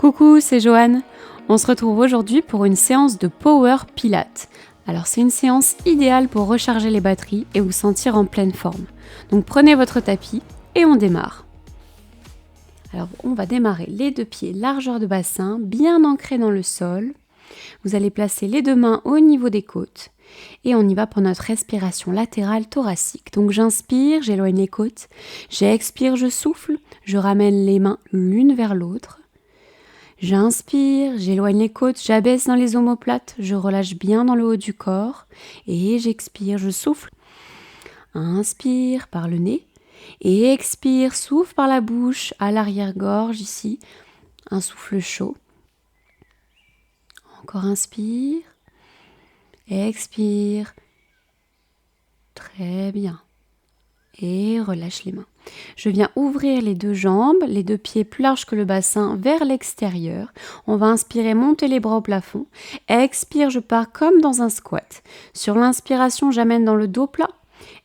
Coucou, c'est Joanne. On se retrouve aujourd'hui pour une séance de Power Pilates. Alors c'est une séance idéale pour recharger les batteries et vous sentir en pleine forme. Donc prenez votre tapis et on démarre. Alors on va démarrer les deux pieds largeur de bassin, bien ancrés dans le sol. Vous allez placer les deux mains au niveau des côtes et on y va pour notre respiration latérale thoracique. Donc j'inspire, j'éloigne les côtes, j'expire, je souffle, je ramène les mains l'une vers l'autre. J'inspire, j'éloigne les côtes, j'abaisse dans les omoplates, je relâche bien dans le haut du corps et j'expire, je souffle. Inspire par le nez et expire, souffle par la bouche à l'arrière-gorge ici, un souffle chaud. Encore inspire, expire, très bien et relâche les mains. Je viens ouvrir les deux jambes, les deux pieds plus larges que le bassin vers l'extérieur. On va inspirer, monter les bras au plafond. Expire, je pars comme dans un squat. Sur l'inspiration, j'amène dans le dos plat.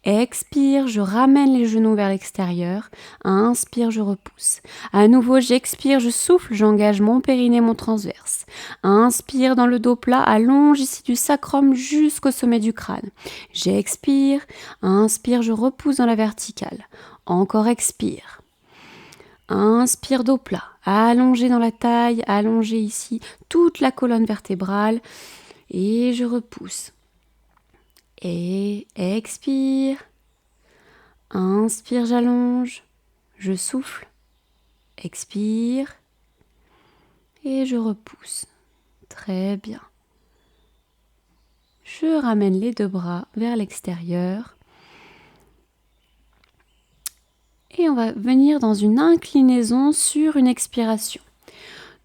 Expire, je ramène les genoux vers l'extérieur. Inspire, je repousse. À nouveau, j'expire, je souffle, j'engage mon périnée, mon transverse. Inspire dans le dos plat, allonge ici du sacrum jusqu'au sommet du crâne. J'expire, inspire, je repousse dans la verticale. Encore expire. Inspire, dos plat, allongé dans la taille, allongé ici toute la colonne vertébrale et je repousse. Et expire. Inspire, j'allonge, je souffle, expire et je repousse. Très bien. Je ramène les deux bras vers l'extérieur. Et on va venir dans une inclinaison sur une expiration.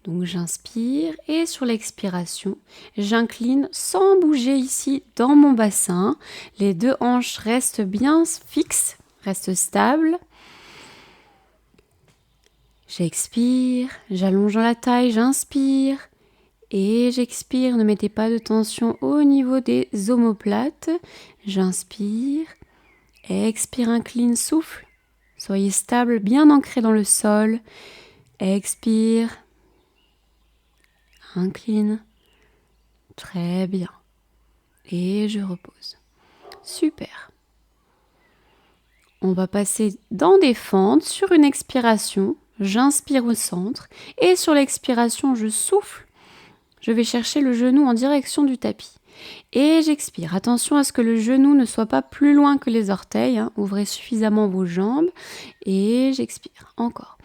Donc j'inspire et sur l'expiration, j'incline sans bouger ici dans mon bassin. Les deux hanches restent bien fixes, restent stables. J'expire, j'allonge dans la taille, j'inspire et j'expire. Ne mettez pas de tension au niveau des omoplates. J'inspire, expire, incline, souffle. Soyez stable, bien ancré dans le sol. Expire. Incline. Très bien. Et je repose. Super. On va passer dans des fentes sur une expiration. J'inspire au centre. Et sur l'expiration, je souffle. Je vais chercher le genou en direction du tapis. Et j'expire. Attention à ce que le genou ne soit pas plus loin que les orteils. Ouvrez suffisamment vos jambes. Et j'expire. Encore.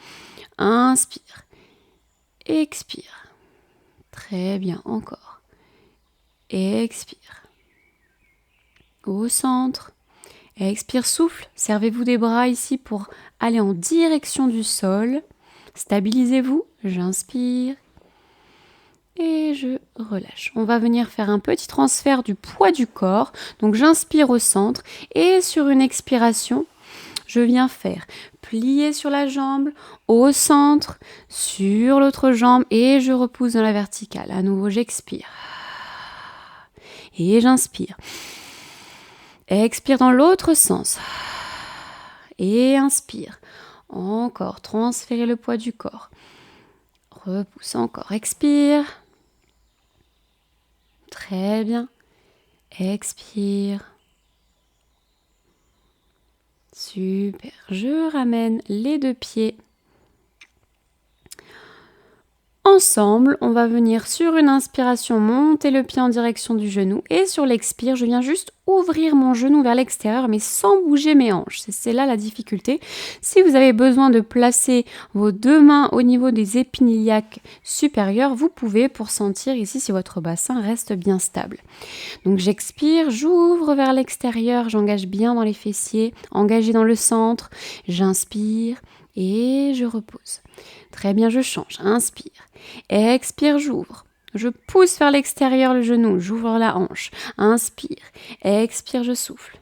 Inspire. Expire. Très bien. Encore. Expire. Au centre. Expire. Souffle. Servez-vous des bras ici pour aller en direction du sol. Stabilisez-vous. J'inspire. Et je relâche. On va venir faire un petit transfert du poids du corps. Donc j'inspire au centre et sur une expiration, je viens faire plier sur la jambe, au centre, sur l'autre jambe et je repousse dans la verticale. À nouveau, j'expire. Et j'inspire. Expire dans l'autre sens. Et inspire. Encore, transférez le poids du corps. Repousse encore, expire. Très bien. Expire. Super. Je ramène les deux pieds. Ensemble, on va venir sur une inspiration, monter le pied en direction du genou. Et sur l'expire, je viens juste ouvrir mon genou vers l'extérieur, mais sans bouger mes hanches. C'est là la difficulté. Si vous avez besoin de placer vos deux mains au niveau des épines iliaques supérieures, vous pouvez pour sentir ici si votre bassin reste bien stable. Donc j'expire, j'ouvre vers l'extérieur, j'engage bien dans les fessiers, engagé dans le centre. J'inspire et je repose. Très bien, je change. Inspire. Expire, j'ouvre. Je pousse vers l'extérieur le genou, j'ouvre la hanche. Inspire. Expire, je souffle.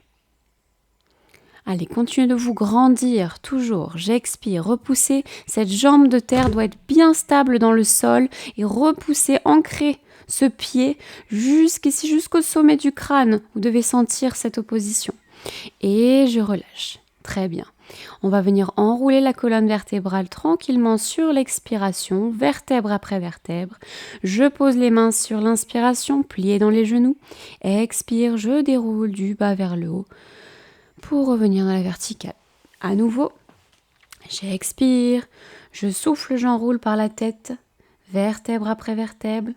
Allez, continuez de vous grandir, toujours. J'expire, repoussez. Cette jambe de terre doit être bien stable dans le sol et repoussez, ancrez ce pied jusqu'ici, jusqu'au sommet du crâne. Vous devez sentir cette opposition. Et je relâche. Très bien. On va venir enrouler la colonne vertébrale tranquillement sur l'expiration, vertèbre après vertèbre. Je pose les mains sur l'inspiration, pliées dans les genoux. Expire, je déroule du bas vers le haut pour revenir dans la verticale. À nouveau, j'expire, je souffle, j'enroule par la tête, vertèbre après vertèbre.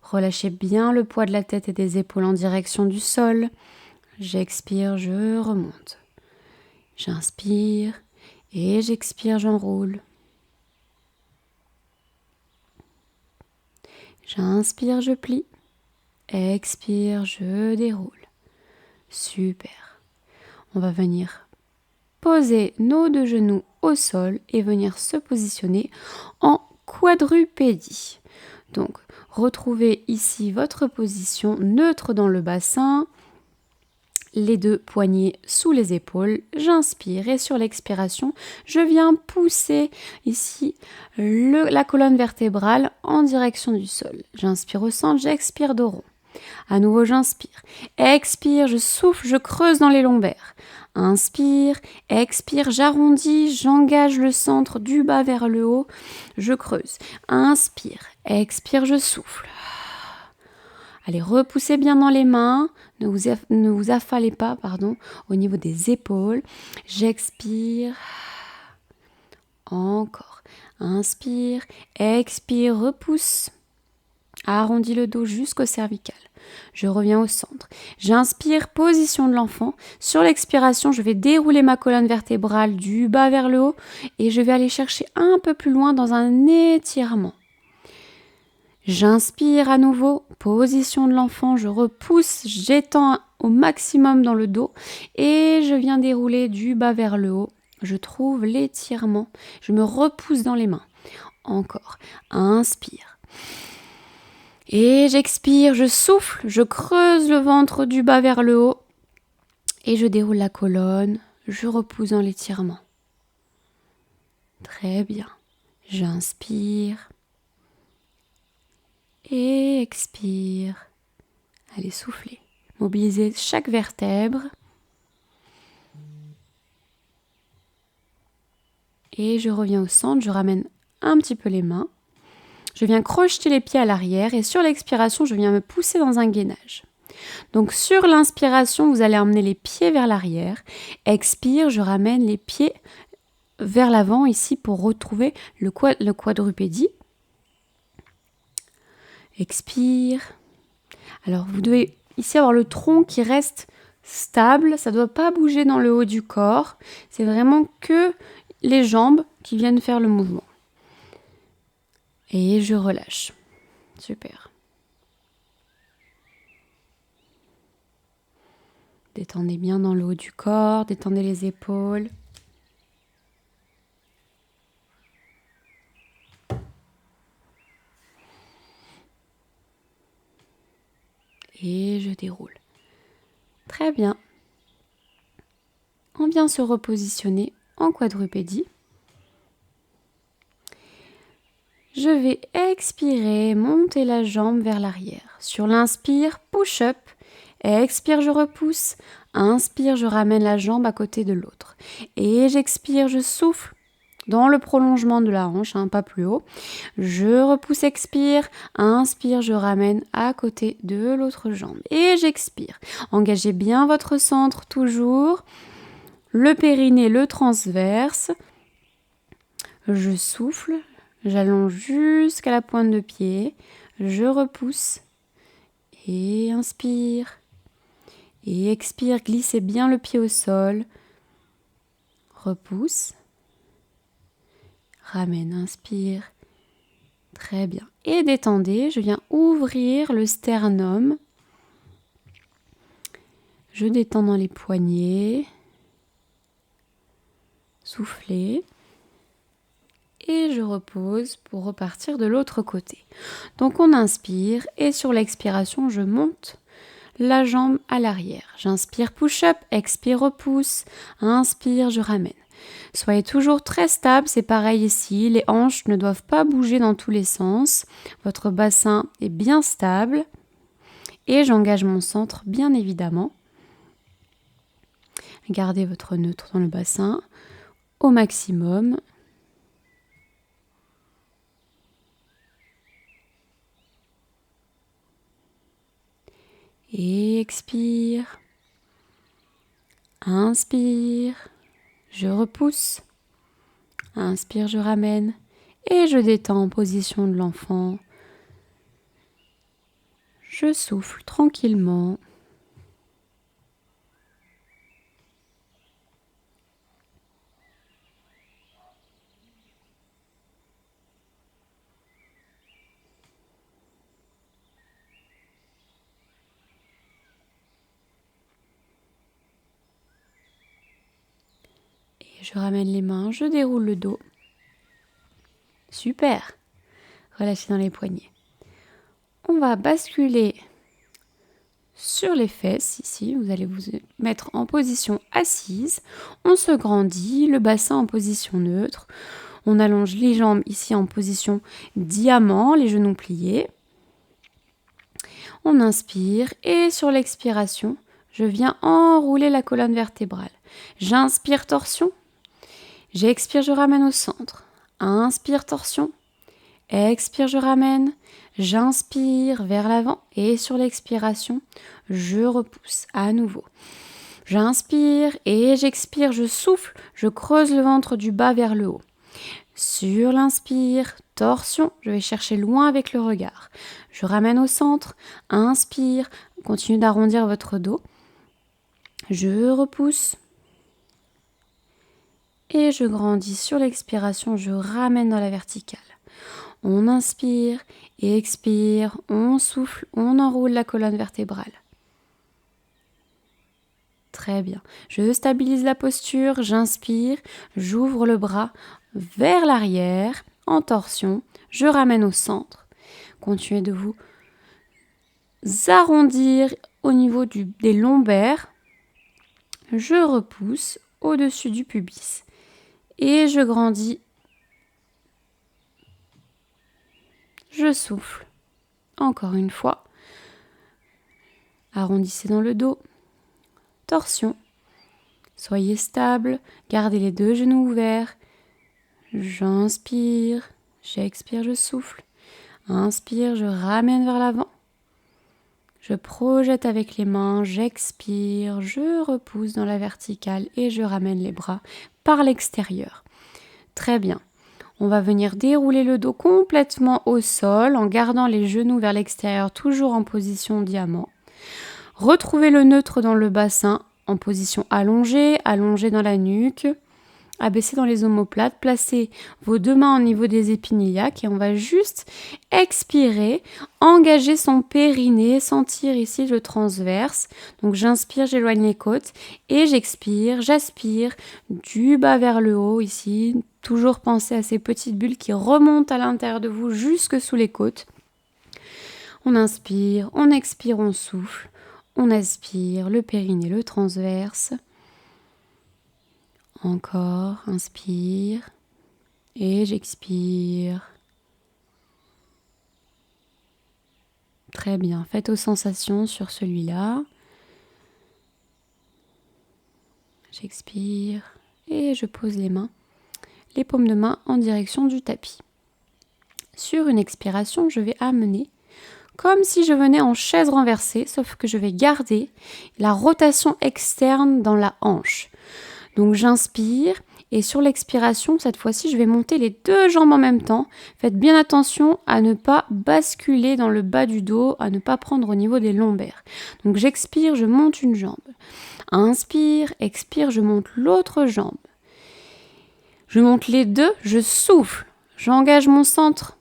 Relâchez bien le poids de la tête et des épaules en direction du sol. J'expire, je remonte. J'inspire et j'expire, j'enroule. J'inspire, je plie. Expire, je déroule. Super. On va venir poser nos deux genoux au sol et venir se positionner en quadrupédie. Donc, retrouvez ici votre position neutre dans le bassin. Les deux poignets sous les épaules, j'inspire et sur l'expiration, je viens pousser ici la colonne vertébrale en direction du sol. J'inspire au centre, j'expire dos rond. À nouveau, j'inspire. Expire, je souffle, je creuse dans les lombaires. Inspire, expire, j'arrondis, j'engage le centre du bas vers le haut, je creuse. Inspire, expire, je souffle. Allez, repoussez bien dans les mains, ne vous affalez pas, au niveau des épaules. J'expire. Encore. Inspire, expire, repousse. Arrondis le dos jusqu'au cervical. Je reviens au centre. J'inspire, position de l'enfant. Sur l'expiration, je vais dérouler ma colonne vertébrale du bas vers le haut et je vais aller chercher un peu plus loin dans un étirement. J'inspire à nouveau, position de l'enfant, je repousse, j'étends au maximum dans le dos et je viens dérouler du bas vers le haut. Je trouve l'étirement, je me repousse dans les mains. Encore, inspire. Et j'expire, je souffle, je creuse le ventre du bas vers le haut et je déroule la colonne, je repousse dans l'étirement. Très bien, j'inspire. Et expire. Allez, soufflez. Mobilisez chaque vertèbre. Et je reviens au centre, je ramène un petit peu les mains. Je viens crocheter les pieds à l'arrière et sur l'expiration, je viens me pousser dans un gainage. Donc sur l'inspiration, vous allez emmener les pieds vers l'arrière. Expire, je ramène les pieds vers l'avant ici pour retrouver le quadrupédie. Expire. Alors vous devez ici avoir le tronc qui reste stable, ça ne doit pas bouger dans le haut du corps, c'est vraiment que les jambes qui viennent faire le mouvement. Et je relâche. Super. Détendez bien dans le haut du corps, détendez les épaules. Et je déroule. Très bien. On vient se repositionner en quadrupédie. Je vais expirer, monter la jambe vers l'arrière. Sur l'inspire, push-up. Expire, je repousse. Inspire, je ramène la jambe à côté de l'autre. Et j'expire, je souffle dans le prolongement de la hanche, pas plus haut. Je repousse, expire. Inspire, je ramène à côté de l'autre jambe. Et j'expire. Engagez bien votre centre toujours. Le périnée, le transverse. Je souffle. J'allonge jusqu'à la pointe de pied. Je repousse. Et inspire. Et expire, glissez bien le pied au sol. Repousse. Ramène, inspire. Très bien. Et détendez, je viens ouvrir le sternum. Je détends dans les poignets. Soufflez. Et je repose pour repartir de l'autre côté. Donc on inspire et sur l'expiration, je monte la jambe à l'arrière. J'inspire, push-up, expire, repousse. Inspire, je ramène. Soyez toujours très stable, c'est pareil ici. Les hanches ne doivent pas bouger dans tous les sens. Votre bassin est bien stable. Et j'engage mon centre, bien évidemment. Gardez votre neutre dans le bassin. au maximum. Et expire. Inspire. Je repousse. Inspire, je ramène. Et je détends en position de l'enfant. Je souffle tranquillement. Et je ramène les mains, je déroule le dos. Super. Relâchez dans les poignets. On va basculer sur les fesses, ici, vous allez vous mettre en position assise. On se grandit, le bassin en position neutre. On allonge les jambes ici en position diamant, les genoux pliés. On inspire et sur l'expiration, je viens enrouler la colonne vertébrale. J'inspire, torsion. J'expire, je ramène au centre. Inspire, torsion. Expire, je ramène. J'inspire vers l'avant et sur l'expiration, je repousse à nouveau. J'inspire et j'expire, je souffle, je creuse le ventre du bas vers le haut. Sur l'inspire, torsion, je vais chercher loin avec le regard. Je ramène au centre, inspire, continue d'arrondir votre dos. Je repousse. Et je grandis sur l'expiration, je ramène dans la verticale. On inspire et expire, on souffle, on enroule la colonne vertébrale. Très bien. Je stabilise la posture, j'inspire, j'ouvre le bras vers l'arrière, en torsion, je ramène au centre. Continuez de vous arrondir au niveau des lombaires. Je repousse au-dessus du pubis et je grandis. Je souffle. Encore une fois. Arrondissez dans le dos. Torsion. Soyez stable. Gardez les deux genoux ouverts. J'inspire. J'expire, je souffle. Inspire, je ramène vers l'avant. Je projette avec les mains. J'expire. Je repousse dans la verticale et je ramène les bras par l'extérieur. Très bien. On va venir dérouler le dos complètement au sol en gardant les genoux vers l'extérieur, toujours en position diamant. Retrouvez le neutre dans le bassin en position allongée, allongée dans la nuque, abaissée dans les omoplates. Placez vos deux mains au niveau des épines iliaques et on va juste expirer, engager son périnée, sentir ici le transverse. Donc j'inspire, j'éloigne les côtes et j'expire, j'aspire du bas vers le haut ici. Toujours penser à ces petites bulles qui remontent à l'intérieur de vous jusque sous les côtes. On inspire, on expire, on souffle. On aspire, le périnée, le transverse. Encore, inspire. Et j'expire. Très bien, faites aux sensations sur celui-là. J'expire et je pose les mains. Les paumes de main en direction du tapis. Sur une expiration, je vais amener comme si je venais en chaise renversée, sauf que je vais garder la rotation externe dans la hanche. Donc j'inspire et sur l'expiration, cette fois-ci, je vais monter les deux jambes en même temps. Faites bien attention à ne pas basculer dans le bas du dos, à ne pas prendre au niveau des lombaires. Donc j'expire, je monte une jambe. Inspire, expire, je monte l'autre jambe. Je monte les deux, je souffle, j'engage mon centre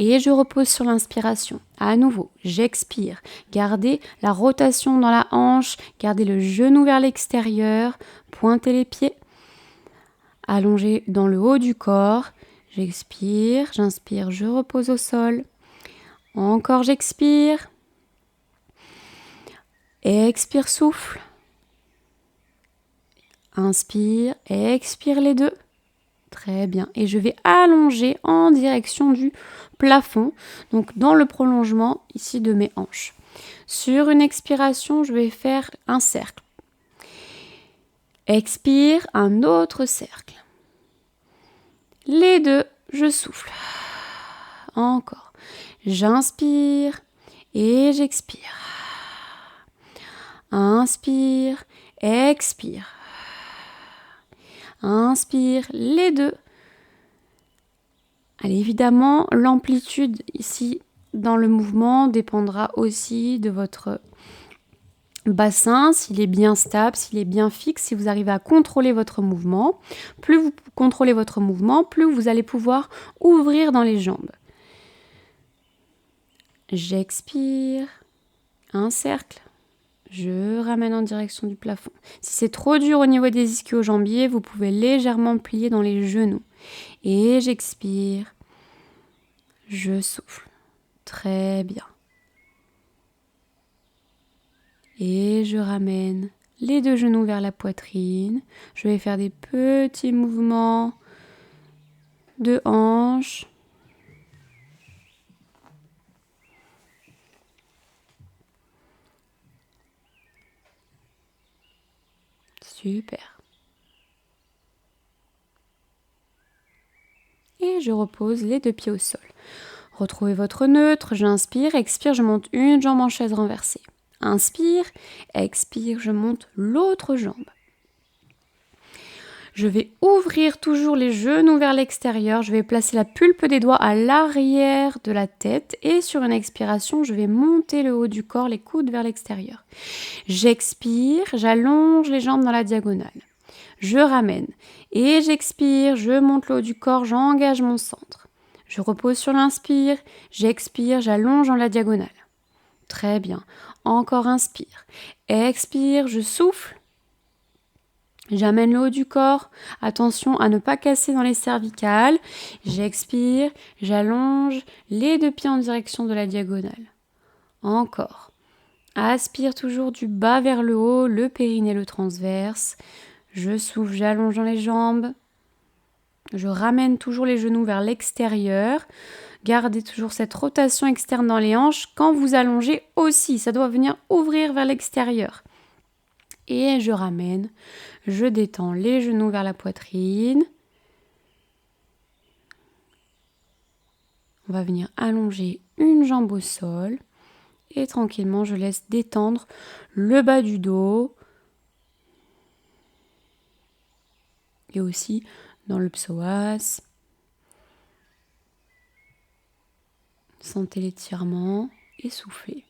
et je repose sur l'inspiration. À nouveau, j'expire. Gardez la rotation dans la hanche, gardez le genou vers l'extérieur, pointez les pieds, allongez dans le haut du corps. J'expire, j'inspire, je repose au sol. Encore j'expire. Expire, souffle. Inspire, expire les deux. Très bien. Et je vais allonger en direction du plafond, donc dans le prolongement ici de mes hanches. Sur une expiration, je vais faire un cercle. Expire, un autre cercle. Les deux, je souffle. Encore. J'inspire et j'expire. Inspire, expire. Inspire, les deux. Allez, évidemment, l'amplitude ici dans le mouvement dépendra aussi de votre bassin, s'il est bien stable, s'il est bien fixe, si vous arrivez à contrôler votre mouvement. Plus vous contrôlez votre mouvement, plus vous allez pouvoir ouvrir dans les jambes. J'expire, un cercle, je ramène en direction du plafond. Si c'est trop dur au niveau des ischio-jambiers, vous pouvez légèrement plier dans les genoux. Et j'expire, je souffle. Très bien. Et je ramène les deux genoux vers la poitrine. Je vais faire des petits mouvements de hanches. Super. Et je repose les deux pieds au sol. Retrouvez votre neutre, j'inspire, expire, je monte une jambe en chaise renversée. Inspire, expire, je monte l'autre jambe. Je vais ouvrir toujours les genoux vers l'extérieur. Je vais placer la pulpe des doigts à l'arrière de la tête. Et sur une expiration, je vais monter le haut du corps, les coudes vers l'extérieur. J'expire, j'allonge les jambes dans la diagonale. Je ramène. Et j'expire, je monte le haut du corps, j'engage mon centre. Je repose sur l'inspire, j'expire, j'allonge en la diagonale. Très bien. Encore inspire. Expire, je souffle. J'amène le haut du corps. Attention à ne pas casser dans les cervicales. J'expire, j'allonge les deux pieds en direction de la diagonale. Encore. Aspire toujours du bas vers le haut, le périnée, le transverse. Je souffle, j'allonge dans les jambes. Je ramène toujours les genoux vers l'extérieur. Gardez toujours cette rotation externe dans les hanches. Quand vous allongez aussi, ça doit venir ouvrir vers l'extérieur. Et je ramène. Je détends les genoux vers la poitrine. On va venir allonger une jambe au sol. Et tranquillement, je laisse détendre le bas du dos. Et aussi dans le psoas. Sentez l'étirement et soufflez.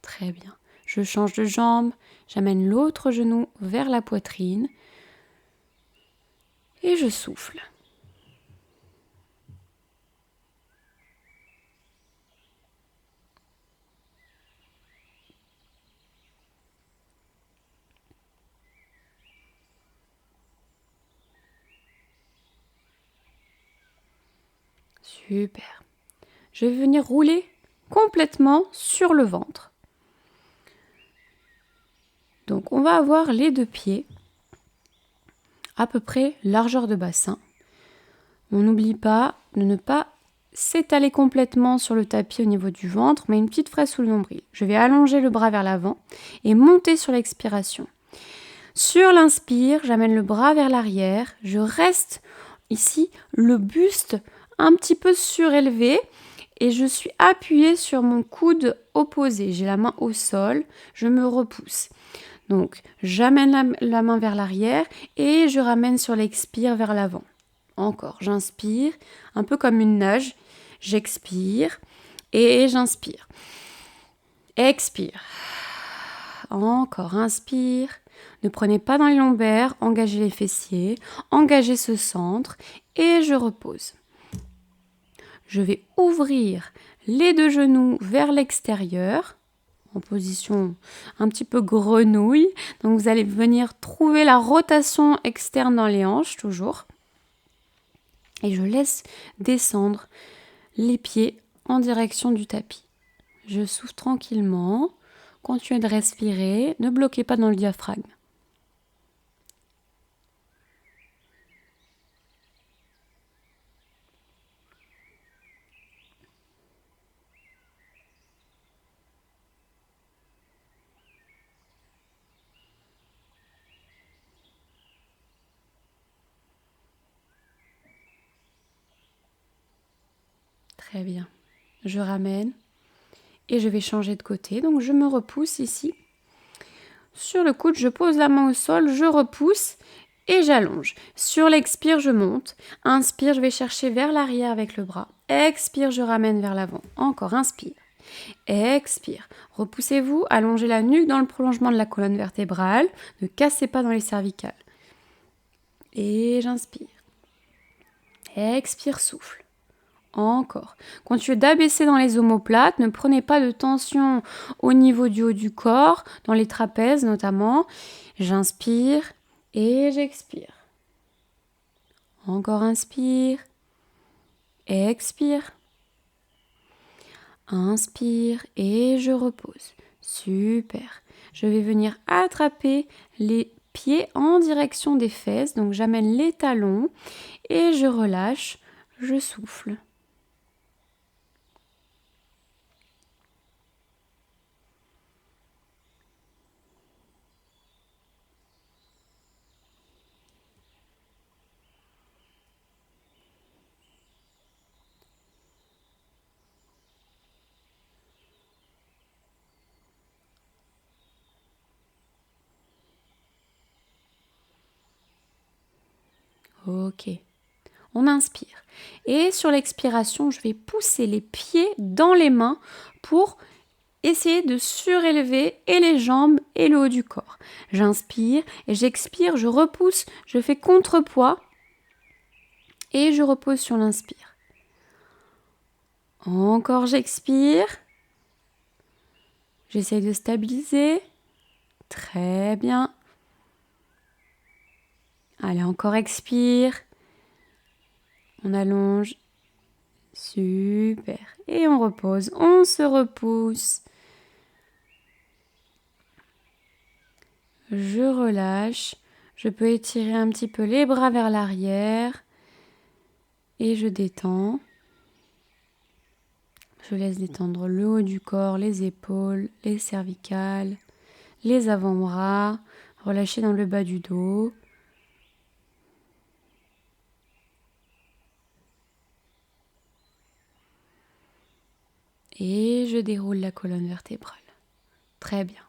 Très bien. Je change de jambe, j'amène l'autre genou vers la poitrine et je souffle. Super. Je vais venir rouler complètement sur le ventre. Donc on va avoir les deux pieds à peu près largeur de bassin. On n'oublie pas de ne pas s'étaler complètement sur le tapis au niveau du ventre, mais une petite fraise sous le nombril. Je vais allonger le bras vers l'avant et monter sur l'expiration. Sur l'inspire, j'amène le bras vers l'arrière. Je reste ici, le buste un petit peu surélevé et je suis appuyée sur mon coude opposé. J'ai la main au sol, je me repousse. Donc, j'amène la main vers l'arrière et je ramène sur l'expire vers l'avant. Encore, j'inspire, un peu comme une nage. J'expire et j'inspire. Expire. Encore, inspire. Ne prenez pas dans les lombaires, engagez les fessiers, engagez ce centre et je repose. Je vais ouvrir les deux genoux vers l'extérieur, en position un petit peu grenouille. Donc vous allez venir trouver la rotation externe dans les hanches, toujours. Et je laisse descendre les pieds en direction du tapis. Je souffle tranquillement. Continuez de respirer. Ne bloquez pas dans le diaphragme. Très bien. Je ramène et je vais changer de côté. Donc je me repousse ici. Sur le coude, je pose la main au sol, je repousse et j'allonge. Sur l'expire, je monte. Inspire, je vais chercher vers l'arrière avec le bras. Expire, je ramène vers l'avant. Encore, inspire. Expire. Repoussez-vous, allongez la nuque dans le prolongement de la colonne vertébrale. Ne cassez pas dans les cervicales. Et j'inspire. Expire, souffle. Encore. Continuez d'abaisser dans les omoplates. Ne prenez pas de tension au niveau du haut du corps, dans les trapèzes notamment. J'inspire et j'expire. Encore inspire. Expire. Inspire et je repose. Super. Je vais venir attraper les pieds en direction des fesses. Donc j'amène les talons et je relâche. Je souffle. Ok. On inspire. Et sur l'expiration, je vais pousser les pieds dans les mains pour essayer de surélever et les jambes et le haut du corps. J'inspire et j'expire, je repousse, je fais contrepoids et je repose sur l'inspire. Encore j'expire. J'essaye de stabiliser. Très bien. Allez, encore expire. On allonge. Super. Et on repose. On se repousse. Je relâche. Je peux étirer un petit peu les bras vers l'arrière. Et je détends. Je laisse détendre le haut du corps, les épaules, les cervicales, les avant-bras. Relâcher dans le bas du dos. Et je déroule la colonne vertébrale. Très bien.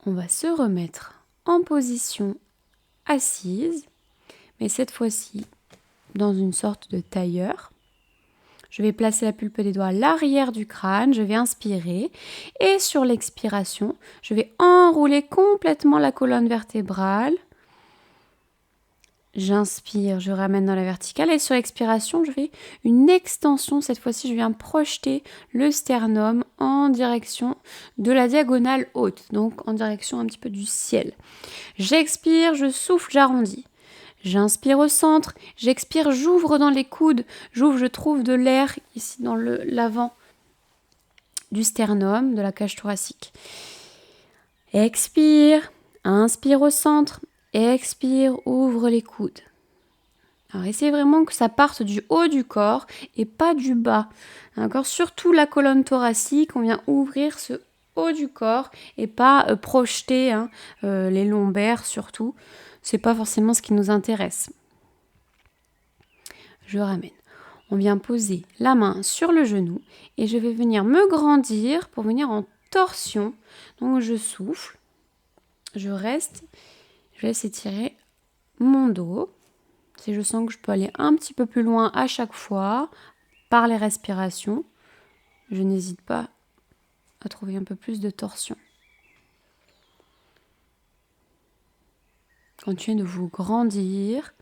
On va se remettre en position assise, mais cette fois-ci dans une sorte de tailleur. Je vais placer la pulpe des doigts à l'arrière du crâne, je vais inspirer et sur l'expiration, je vais enrouler complètement la colonne vertébrale. J'inspire, je ramène dans la verticale et sur l'expiration, je fais une extension. Cette fois-ci, je viens projeter le sternum en direction de la diagonale haute, donc en direction un petit peu du ciel. J'expire, je souffle, j'arrondis. J'inspire au centre, j'expire, j'ouvre dans les coudes, j'ouvre, je trouve de l'air ici dans l'avant du sternum, de la cage thoracique. Expire, inspire au centre. Expire, ouvre les coudes. Alors essayez vraiment que ça parte du haut du corps et pas du bas. D'accord ? Surtout la colonne thoracique, on vient ouvrir ce haut du corps et pas projeter les lombaires surtout. C'est pas forcément ce qui nous intéresse. Je ramène. On vient poser la main sur le genou et je vais venir me grandir pour venir en torsion. Donc je souffle, je reste. Je laisse étirer mon dos. Si je sens que je peux aller un petit peu plus loin à chaque fois, par les respirations, je n'hésite pas à trouver un peu plus de torsion. Continuez de vous grandir.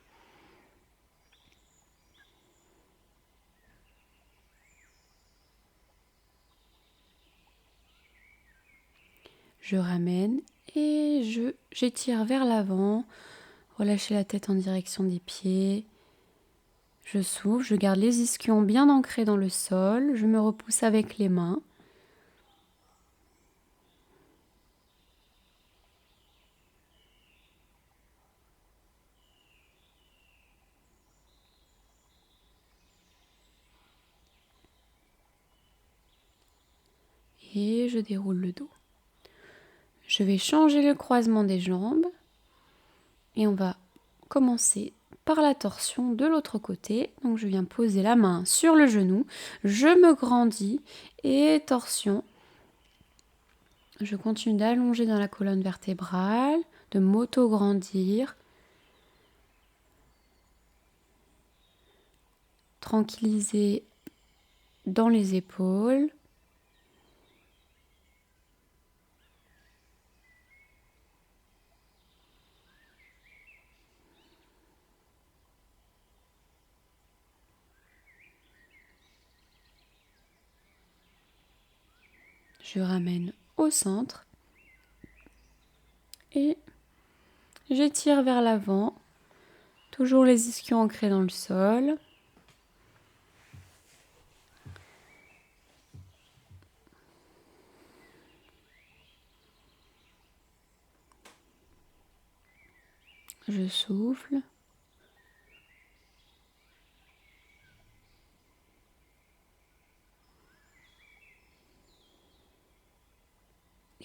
Je ramène et j'étire vers l'avant. Relâchez la tête en direction des pieds. Je souffle, je garde les ischions bien ancrés dans le sol. Je me repousse avec les mains. Et je déroule le dos. Je vais changer le croisement des jambes. Et on va commencer par la torsion de l'autre côté. Donc je viens poser la main sur le genou, je me grandis et torsion. Je continue d'allonger dans la colonne vertébrale, de m'auto-grandir. Tranquilliser dans les épaules. Je ramène au centre et j'étire vers l'avant, toujours les ischions ancrés dans le sol. Je souffle.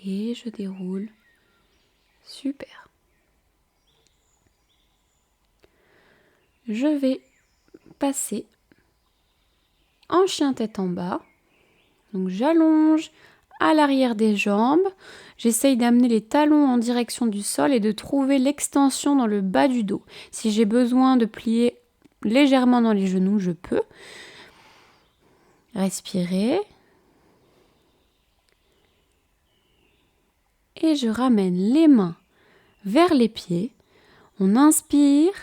Et je déroule. Super. Je vais passer en chien tête en bas. Donc j'allonge à l'arrière des jambes. J'essaye d'amener les talons en direction du sol et de trouver l'extension dans le bas du dos. Si j'ai besoin de plier légèrement dans les genoux, je peux. Respirez. Et je ramène les mains vers les pieds. On inspire,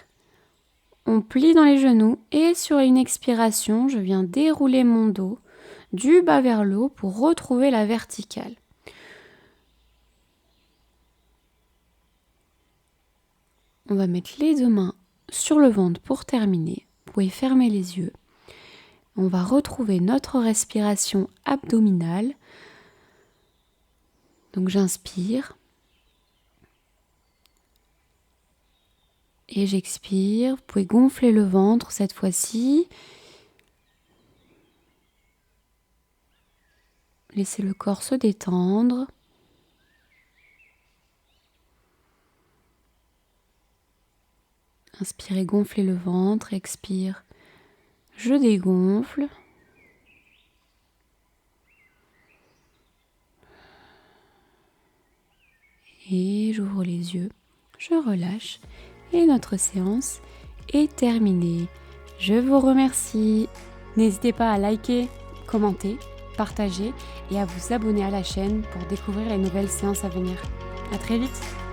on plie dans les genoux et sur une expiration, je viens dérouler mon dos du bas vers le haut pour retrouver la verticale. On va mettre les deux mains sur le ventre pour terminer. Vous pouvez fermer les yeux. On va retrouver notre respiration abdominale. Donc j'inspire et j'expire. Vous pouvez gonfler le ventre cette fois-ci. Laissez le corps se détendre. Inspirez, gonflez le ventre. Expire, je dégonfle. Et j'ouvre les yeux, je relâche et notre séance est terminée. Je vous remercie. N'hésitez pas à liker, commenter, partager et à vous abonner à la chaîne pour découvrir les nouvelles séances à venir. À très vite.